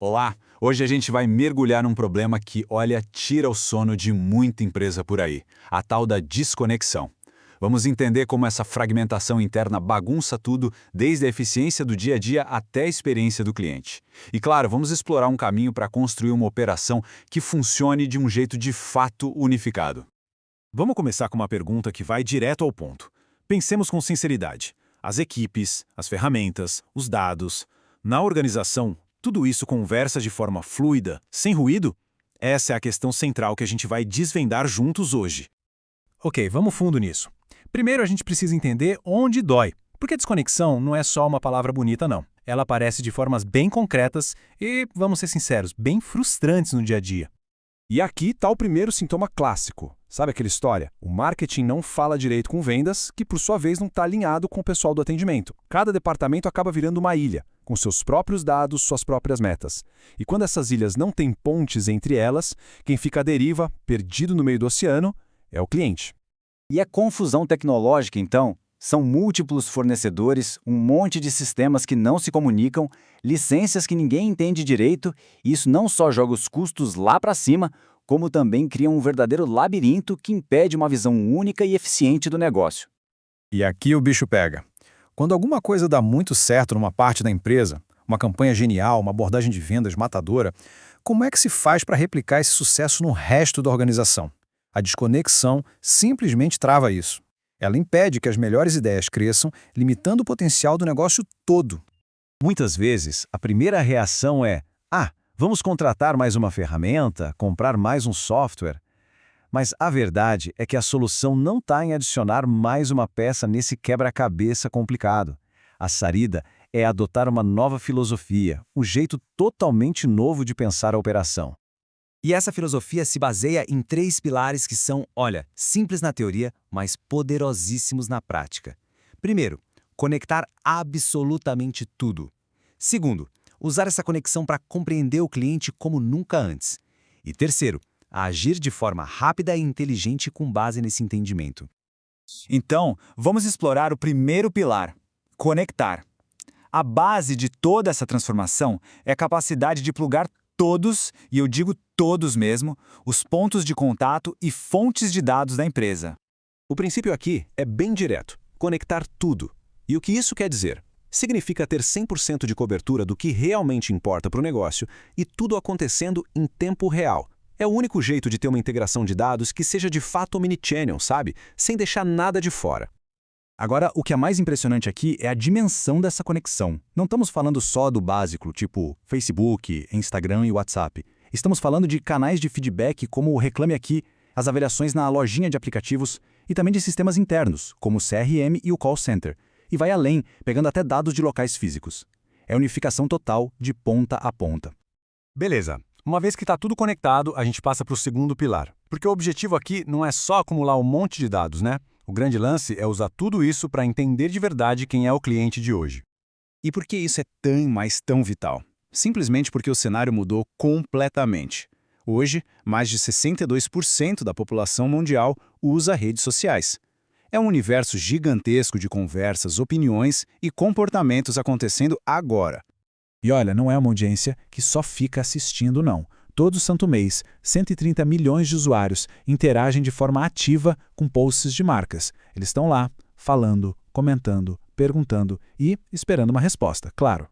Olá! Hoje a gente vai mergulhar num problema que, olha, tira o sono de muita empresa por aí, a tal da desconexão. Vamos entender como essa fragmentação interna bagunça tudo, desde a eficiência do dia a dia até a experiência do cliente. E claro, vamos explorar um caminho para construir uma operação que funcione de um jeito de fato unificado. Vamos começar com uma pergunta que vai direto ao ponto. Pensemos com sinceridade. As equipes, as ferramentas, os dados. Na organização, tudo isso conversa de forma fluida, sem ruído? Essa é a questão central que a gente vai desvendar juntos hoje. Ok, vamos fundo nisso. Primeiro a gente precisa entender onde dói, porque desconexão não é só uma palavra bonita não. Ela aparece de formas bem concretas e, vamos ser sinceros, bem frustrantes no dia a dia. E aqui está o primeiro sintoma clássico. Sabe aquela história? O marketing não fala direito com vendas, que por sua vez não está alinhado com o pessoal do atendimento. Cada departamento acaba virando uma ilha, com seus próprios dados, suas próprias metas. E quando essas ilhas não têm pontes entre elas, quem fica à deriva, perdido no meio do oceano, é o cliente. E a confusão tecnológica, então? São múltiplos fornecedores, um monte de sistemas que não se comunicam, licenças que ninguém entende direito, e isso não só joga os custos lá para cima, como também cria um verdadeiro labirinto que impede uma visão única e eficiente do negócio. E aqui o bicho pega. Quando alguma coisa dá muito certo numa parte da empresa, uma campanha genial, uma abordagem de vendas matadora, como é que se faz para replicar esse sucesso no resto da organização? A desconexão simplesmente trava isso. Ela impede que as melhores ideias cresçam, limitando o potencial do negócio todo. Muitas vezes, a primeira reação é: vamos contratar mais uma ferramenta, comprar mais um software. Mas a verdade é que a solução não está em adicionar mais uma peça nesse quebra-cabeça complicado. A saída é adotar uma nova filosofia, um jeito totalmente novo de pensar a operação. E essa filosofia se baseia em 3 pilares que são, simples na teoria, mas poderosíssimos na prática. Primeiro, conectar absolutamente tudo. Segundo, usar essa conexão para compreender o cliente como nunca antes. E terceiro, agir de forma rápida e inteligente com base nesse entendimento. Então, vamos explorar o primeiro pilar: conectar. A base de toda essa transformação é a capacidade de plugar todos, e eu digo todos mesmo, os pontos de contato e fontes de dados da empresa. O princípio aqui é bem direto: conectar tudo. E o que isso quer dizer? Significa ter 100% de cobertura do que realmente importa para o negócio e tudo acontecendo em tempo real. É o único jeito de ter uma integração de dados que seja de fato omnichannel, sabe? Sem deixar nada de fora. Agora, o que é mais impressionante aqui é a dimensão dessa conexão. Não estamos falando só do básico, tipo Facebook, Instagram e WhatsApp. Estamos falando de canais de feedback como o Reclame Aqui, as avaliações na lojinha de aplicativos e também de sistemas internos, como o CRM e o Call Center. E vai além, pegando até dados de locais físicos. É unificação total, de ponta a ponta. Beleza. Uma vez que está tudo conectado, a gente passa para o segundo pilar. Porque o objetivo aqui não é só acumular um monte de dados, né? O grande lance é usar tudo isso para entender de verdade quem é o cliente de hoje. E por que isso é tão vital? Simplesmente porque o cenário mudou completamente. Hoje, mais de 62% da população mundial usa redes sociais. É um universo gigantesco de conversas, opiniões e comportamentos acontecendo agora. E olha, não é uma audiência que só fica assistindo, não. Todo santo mês, 130 milhões de usuários interagem de forma ativa com posts de marcas. Eles estão lá, falando, comentando, perguntando e esperando uma resposta, claro.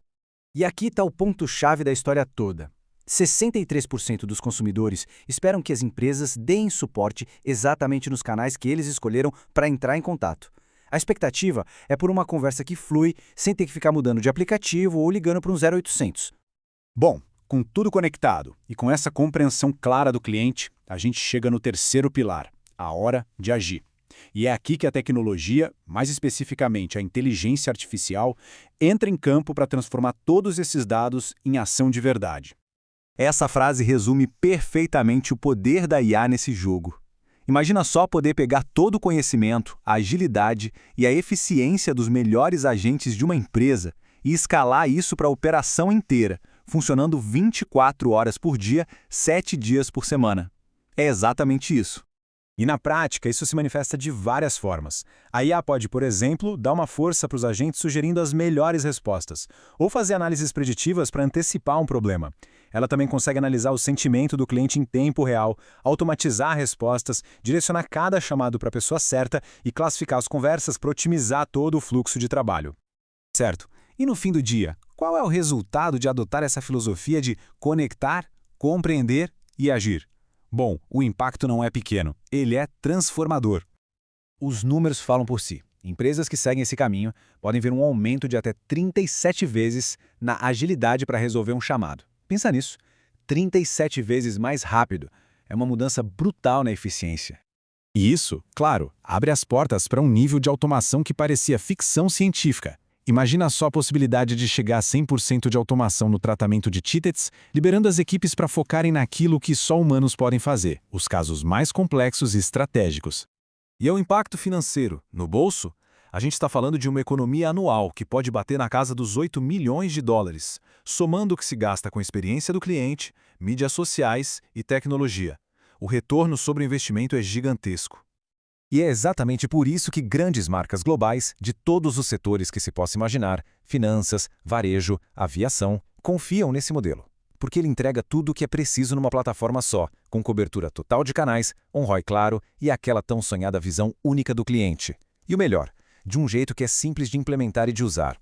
E aqui está o ponto-chave da história toda. 63% dos consumidores esperam que as empresas deem suporte exatamente nos canais que eles escolheram para entrar em contato. A expectativa é por uma conversa que flui, sem ter que ficar mudando de aplicativo ou ligando para um 0800. Bom, com tudo conectado e com essa compreensão clara do cliente, a gente chega no terceiro pilar, a hora de agir. E é aqui que a tecnologia, mais especificamente a inteligência artificial, entra em campo para transformar todos esses dados em ação de verdade. Essa frase resume perfeitamente o poder da IA nesse jogo. Imagina só poder pegar todo o conhecimento, a agilidade e a eficiência dos melhores agentes de uma empresa e escalar isso para a operação inteira, funcionando 24 horas por dia, 7 dias por semana. É exatamente isso. E na prática, isso se manifesta de várias formas. A IA pode, por exemplo, dar uma força para os agentes sugerindo as melhores respostas, ou fazer análises preditivas para antecipar um problema. Ela também consegue analisar o sentimento do cliente em tempo real, automatizar respostas, direcionar cada chamado para a pessoa certa e classificar as conversas para otimizar todo o fluxo de trabalho. Certo. E no fim do dia, qual é o resultado de adotar essa filosofia de conectar, compreender e agir? Bom, o impacto não é pequeno, ele é transformador. Os números falam por si. Empresas que seguem esse caminho podem ver um aumento de até 37 vezes na agilidade para resolver um chamado. Pensa nisso, 37 vezes mais rápido. É uma mudança brutal na eficiência. E isso, claro, abre as portas para um nível de automação que parecia ficção científica. Imagina só a possibilidade de chegar a 100% de automação no tratamento de tickets, liberando as equipes para focarem naquilo que só humanos podem fazer, os casos mais complexos e estratégicos. E é o impacto financeiro. No bolso, a gente está falando de uma economia anual que pode bater na casa dos 8 milhões de dólares, somando o que se gasta com a experiência do cliente, mídias sociais e tecnologia. O retorno sobre o investimento é gigantesco. E é exatamente por isso que grandes marcas globais, de todos os setores que se possa imaginar, finanças, varejo, aviação, confiam nesse modelo. Porque ele entrega tudo o que é preciso numa plataforma só, com cobertura total de canais, ROI claro e aquela tão sonhada visão única do cliente. E o melhor, de um jeito que é simples de implementar e de usar.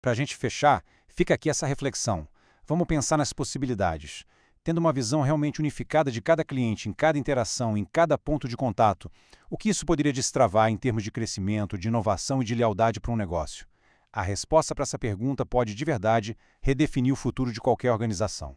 Para a gente fechar, fica aqui essa reflexão. Vamos pensar nas possibilidades. Tendo uma visão realmente unificada de cada cliente, em cada interação, em cada ponto de contato, o que isso poderia destravar em termos de crescimento, de inovação e de lealdade para um negócio? A resposta para essa pergunta pode, de verdade, redefinir o futuro de qualquer organização.